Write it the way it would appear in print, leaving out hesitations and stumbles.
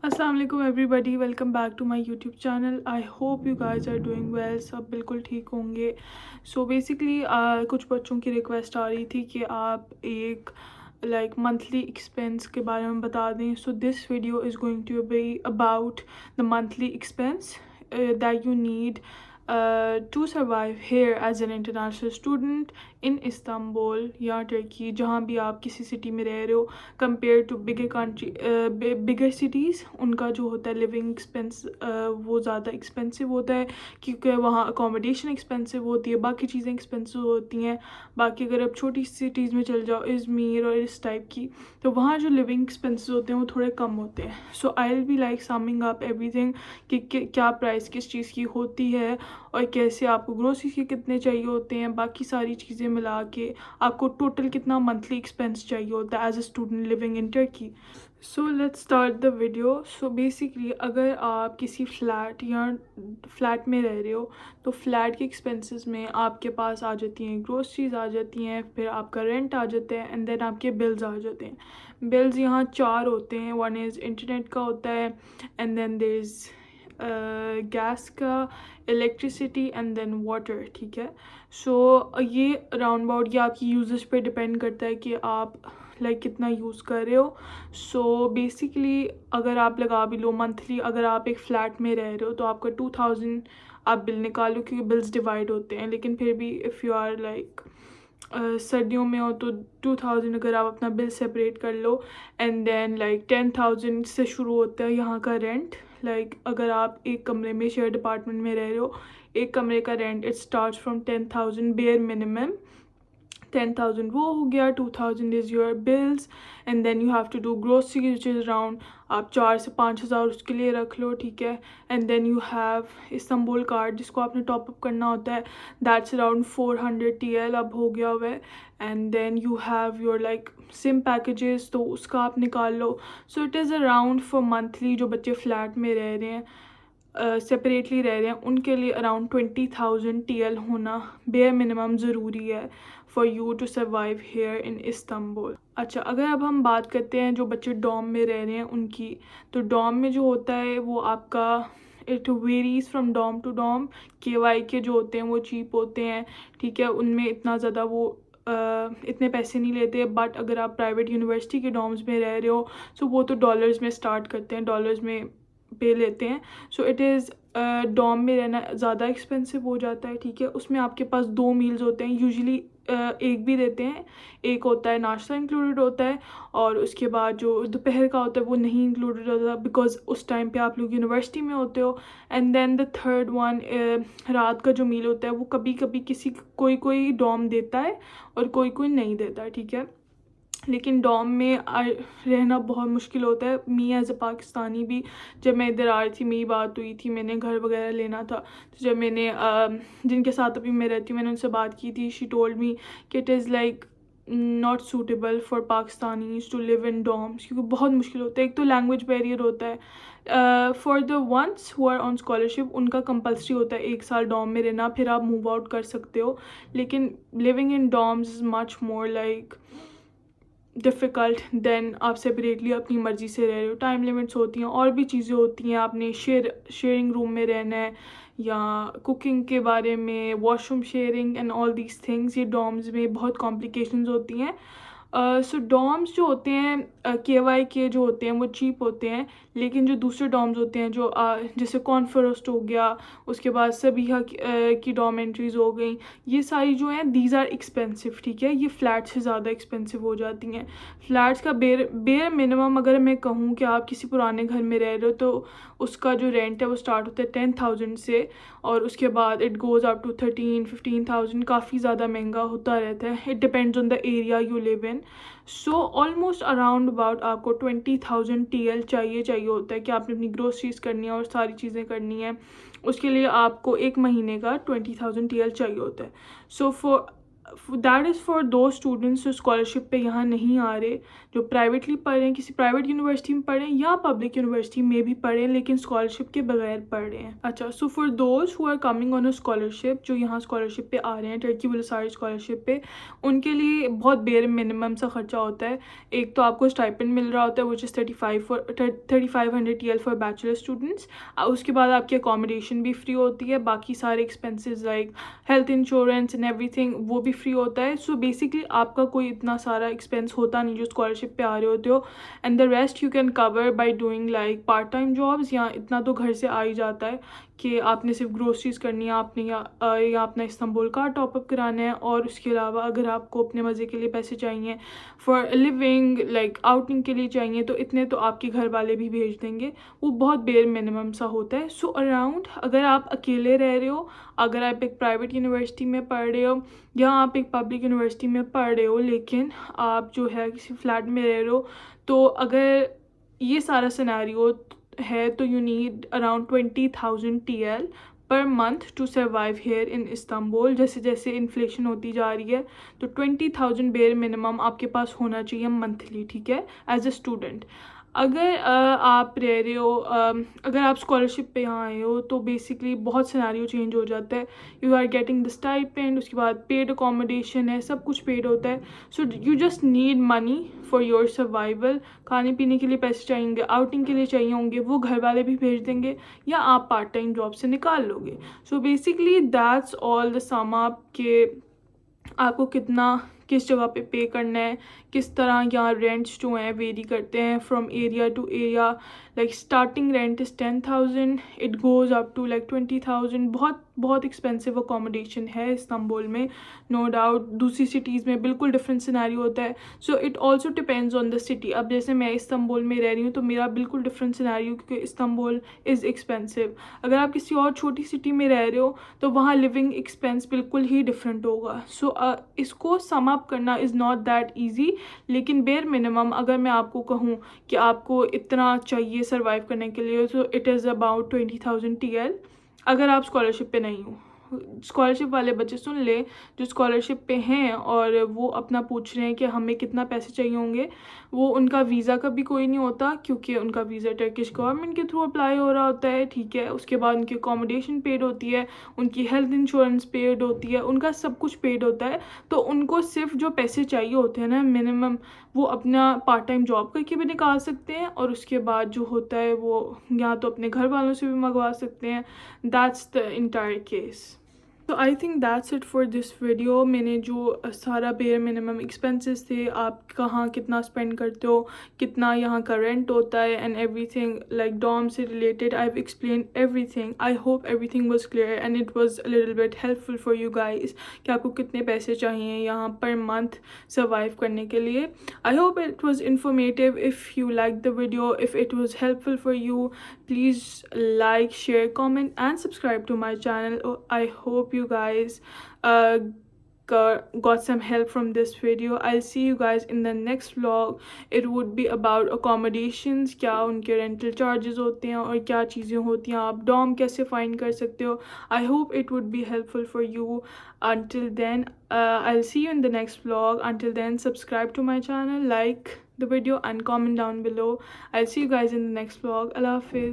Assalamualaikum everybody, welcome back to my YouTube channel. I hope you guys are doing well. सब बिल्कुल ठीक होंगे. So basically कुछ बच्चों की रिक्वेस्ट आ रही थी कि आप एक monthly expense के बारे में बता दें. So this video is going to be about the monthly expense that you need to survive here as an international student in Istanbul या टर्की, जहाँ भी आप किसी सिटी में रह रहे हो. कंपेयर टू बिगर सिटीज़ उनका जो होता है लिविंग एक्सपेंस वो ज़्यादा एक्सपेंसिव होता है, क्योंकि वहाँ अकोमोडेशन एक्सपेंसिव होती है, बाकी चीज़ें एक्सपेंसिव होती हैं. बाकी अगर आप छोटी सिटीज़ में चल जाओ, इज़मीर और इस टाइप की, तो वहाँ जो लिविंग एक्सपेंसेस होते हैं वो थोड़े कम होते हैं. So I will be summing up everything कि क्या प्राइस किस चीज़ की होती है और कैसे आपको ग्रोसरीज के कितने चाहिए होते हैं, बाकी सारी चीज़ें मिला के आपको टोटल कितना मंथली एक्सपेंस चाहिए होता है as a student living in Turkey. So let's start the video. So basically अगर आप किसी फ्लैट में रह रहे हो तो फ्लैट के एक्सपेंसेस में आपके पास आ जाती हैं ग्रोसरीज आ जाती हैं, फिर आपका रेंट आ जाता है एंड देन आपके बिल्स आ जाते हैं. बिल्स यहाँ 4 होते हैं. वन इज़ इंटरनेट का होता है and then there is gas का, इलेक्ट्रिसिटी एंड देन वाटर. ठीक है. सो ये राउंड अबाउट ये आपकी यूजेस पे डिपेंड करता है कि आप कितना यूज़ कर रहे हो. सो बेसिकली अगर आप लगा भी लो मंथली, अगर आप एक फ़्लैट में रह रहे हो तो आपका 2000 आप बिल निकालो, क्योंकि बिल्स डिवाइड होते हैं. लेकिन फिर भी इफ़ यू आर सर्दियों में हो तो 2000 अगर आप अपना बिल सेपरेट कर लो एंड देन 10,000 से शुरू होता है यहाँ का रेंट. अगर आप एक कमरे में शेयर अपार्टमेंट में रह रहे हो, एक कमरे का rent it starts from 10,000 bare minimum. 10,000 वो हो गया, 2,000 is your bills and then you have to do groceries which is around आप 4 से 5,000 उसके लिए रख लो. ठीक है. And then you have Istanbul card जिसको आपने टॉपअप करना होता है, दैट्स अराउंड 400 TL अब हो गया हुआ है. And then you have your SIM packages, तो उसका आप निकाल लो. So it is around for monthly जो बच्चे फ्लैट में रह रहे हैं सेपरेटली रह रहे हैं उनके लिए अराउंड 20,000 TL होना बेयर मिनिमम ज़रूरी है for you to survive here in Istanbul. अच्छा, अगर अब हम बात करते हैं जो बच्चे डॉम में रह रहे हैं उनकी, तो डॉम में जो होता है वो आपका it varies from dorm to dorm. KY के जो होते हैं वो चीप होते हैं. ठीक है. उनमें इतना ज़्यादा वो इतने पैसे नहीं लेते. बट अगर आप प्राइवेट यूनिवर्सिटी के डॉम्स में रह रहे हो सो वो तो डॉलर्स में स्टार्ट करते हैं, डॉलर्स में पे लेते हैं. सो इट इज़ डॉम में रहना ज़्यादा एक्सपेंसिव हो जाता है. ठीक है. उसमें आपके पास 2 मील्स होते हैं यूजुअली, एक भी देते हैं. एक होता है नाश्ता इंक्लूडेड होता है और उसके बाद जो दोपहर का होता है वो नहीं इंक्लूडेड होता बिकॉज उस टाइम पे आप लोग यूनिवर्सिटी में होते हो. And then the third one रात का जो मील होता है वो कभी कभी कोई डॉम देता है और कोई नहीं देता है. ठीक है. लेकिन डॉम में रहना बहुत मुश्किल होता है. मी एज़ अ पाकिस्तानी भी जब मैं इधर आ रही थी, मेरी बात हुई थी, मैंने घर वगैरह लेना था, तो जब मैंने जिनके साथ अभी मैं रहती हूँ मैंने उनसे बात की थी, शी टोल्ड मी कि it is not suitable for Pakistanis to live in dorms, क्योंकि बहुत मुश्किल होता है. एक तो लैंग्वेज बैरियर होता है. For the ones who are on scholarship उनका कंपल्सरी होता है 1 साल डॉम में रहना, फिर आप मूव आउट कर सकते हो. लेकिन living in dorms is much more difficult than आप सेपरेटली अपनी मर्ज़ी से रह रहे हो. टाइम लिमिट्स होती हैं और भी चीज़ें होती हैं. आपने शेयरिंग रूम में रहना है या कुकिंग के बारे में, washroom sharing and all these things, ये डॉम्स में बहुत कॉम्प्लिकेशंस होती हैं. सो डॉम्स जो होते हैं KY के जो होते हैं वो चीप होते हैं. लेकिन जो दूसरे डॉम्स होते हैं जो जैसे कॉन्फरोस्ट हो गया, उसके बाद सबिहा की डॉमेंट्रीज़ हो गई, ये सारी जो हैं दीज आर एक्सपेंसिव. ठीक है. ये फ्लैट से ज़्यादा एक्सपेंसिव हो जाती हैं. फ्लैट्स का बेयर मिनिमम अगर मैं कहूँ कि आप किसी पुराने घर में रह रहे हो तो उसका जो रेंट है वो स्टार्ट होता है 10,000 से और उसके बाद इट गोज़ अप टू 13-15,000. काफ़ी ज़्यादा महंगा होता रहता है. It depends on the area you live in. So almost around about आपको 20,000 TL चाहिए होता है कि आपने अपनी ग्रोसरीज करनी है और सारी चीज़ें करनी है. उसके लिए आपको एक महीने का 20,000 TL चाहिए होता है. सो दैट इज़ फॉर दो स्टूडेंट्स जो स्कॉलरशिप पे यहाँ नहीं आ रहे, जो प्राइवेटली पढ़ रहे हैं, किसी प्राइवेट यूनिवर्सिटी में पढ़ रहे हैं या पब्लिक यूनिवर्सिटी में भी पढ़ रहे हैं लेकिन स्कॉलरशिप के बगैर पढ़ रहे हैं। अच्छा, so for those who are coming on a scholarship, जो यहाँ स्कॉलरशिप पे आ रहे हैं, टर्की बुलसारी स्कॉलरशिप पे, उनके लिए बहुत बेर मिनिमम सा खर्चा होता है। एक तो आपको स्टाइपेंड मिल रहा होता है which is 3500 TL for bachelor students. उसके बाद आपकी अकोमोडेशन भी फ्री होती है, बाकी सारे expenses like health insurance and everything वो भी फ्री होता है। सो बेसिकली आपका कोई इतना सारा एक्सपेंस होता नहीं जो स्कॉलरशिप पे आ रहे होते हो, and the rest you can cover by doing like part time jobs. या इतना तो घर से आ ही जाता है कि आपने सिर्फ ग्रोसरीज करनी है, आपने या अपना इस्तांबुल का टॉपअप कराना है, और उसके अलावा अगर आपको अपने मज़े के लिए पैसे चाहिए, फॉर लिविंग लाइक आउटिंग के लिए चाहिए, तो इतने तो आपके घर वाले भी भेज देंगे। वो बहुत बेर मिनिमम सा होता है। सो अराउंड, अगर आप अकेले रह रहे हो, अगर आप एक प्राइवेट यूनिवर्सिटी में पढ़ रहे हो या आप एक पब्लिक यूनिवर्सिटी में पढ़ रहे हो लेकिन आप जो है किसी फ्लैट में रह रहे हो, तो अगर ये सारा सिनेरियो है तो you need around 20,000 TL per month to survive here in Istanbul. जैसे जैसे इन्फ्लेशन होती जा रही है तो 20,000 बेर मिनिमम आपके पास होना चाहिए मंथली, ठीक है, एज अ स्टूडेंट। अगर आप रह रहे हो, अगर आप स्कॉलरशिप पे यहाँ आए हो, तो बेसिकली बहुत सिनेरियो चेंज हो जाता है। You are getting the stipend, उसके बाद पेड अकोमोडेशन है, सब कुछ पेड होता है। So you just need money for your survival. खाने पीने के लिए पैसे चाहिए, आउटिंग के लिए चाहिए होंगे, वो घर वाले भी भेज देंगे या आप पार्ट टाइम जॉब से निकाल लोगे। So basically that's all the sum up के आपको कितना किस जगह पे करना है, किस तरह यहाँ रेंट्स जो हैं वेरी करते हैं from area to area. Like starting rent is 10,000, it goes up to like 20,000। बहुत बहुत एक्सपेंसिव अकोमोडेशन है इस्तांबुल में, नो डाउट। दूसरी सिटीज़ में बिल्कुल डिफरेंट सिनेरियो होता है। So it also depends on the city. अब जैसे मैं इस्तांबुल में रह रही हूँ तो मेरा बिल्कुल डिफरेंट सिनेरियो, क्योंकि इस्तांबुल इज़ एक्सपेंसिव। अगर आप किसी और छोटी सिटी में रह रहे हो तो वहाँ लिविंग एक्सपेंस बिल्कुल ही डिफरेंट होगा। सो इसको सम अप करना इज़ नॉट दैट ईजी, लेकिन बेर मिनिमम अगर मैं आपको कहूँ कि आपको इतना चाहिए सर्वाइव करने के लिए, तो इट इज़ अबाउट 20,000 TL अगर आप स्कॉलरशिप पे नहीं हो। स्कॉलरशिप वाले बच्चे सुन ले जो स्कॉलरशिप पे हैं और वो अपना पूछ रहे हैं कि हमें कितना पैसे चाहिए होंगे, वो उनका वीज़ा का भी कोई नहीं होता, क्योंकि उनका वीज़ा टर्किश गवर्नमेंट के थ्रू अप्लाई हो रहा होता है, ठीक है। उसके बाद उनकी अकोमोडेशन पेड होती है, उनकी हेल्थ इंश्योरेंस पेड होती है, उनका सब कुछ पेड होता है। तो उनको सिर्फ जो पैसे चाहिए होते हैं ना मिनिमम, वो अपना पार्ट टाइम जॉब करके भी निकाल सकते हैं, और उसके बाद जो होता है वो या तो अपने घर वालों से भी मंगवा सकते हैं। That's the entire case. तो I think that's it for this video. मैंने जो सारा बेयर मिनिमम एक्सपेंसेस थे, आप कहाँ कितना स्पेंड करते हो, कितना यहाँ का रेंट होता है एंड एवरीथिंग लाइक डॉम से related, I have explain everything. I hope everything was clear and it was a little bit helpful for you guys कि आपको कितने पैसे चाहिए यहाँ पर मंथ सर्वाइव करने के लिए। I hope it was informative. If you like the video, if it was helpful for you, please like, share, comment and subscribe to my channel. I hope you guys got some help from this video. I'll see you guys in the next vlog. It would be about accommodations, क्या उनके rental charges होते हैं और क्या चीज़ें होती हैं, आप dorm कैसे find कर सकते हो। I hope it would be helpful for you. Until then, I'll see you in the next vlog. Until then, subscribe to my channel, like the video and comment down below. I'll see you guys in the next vlog. Allah Hafiz.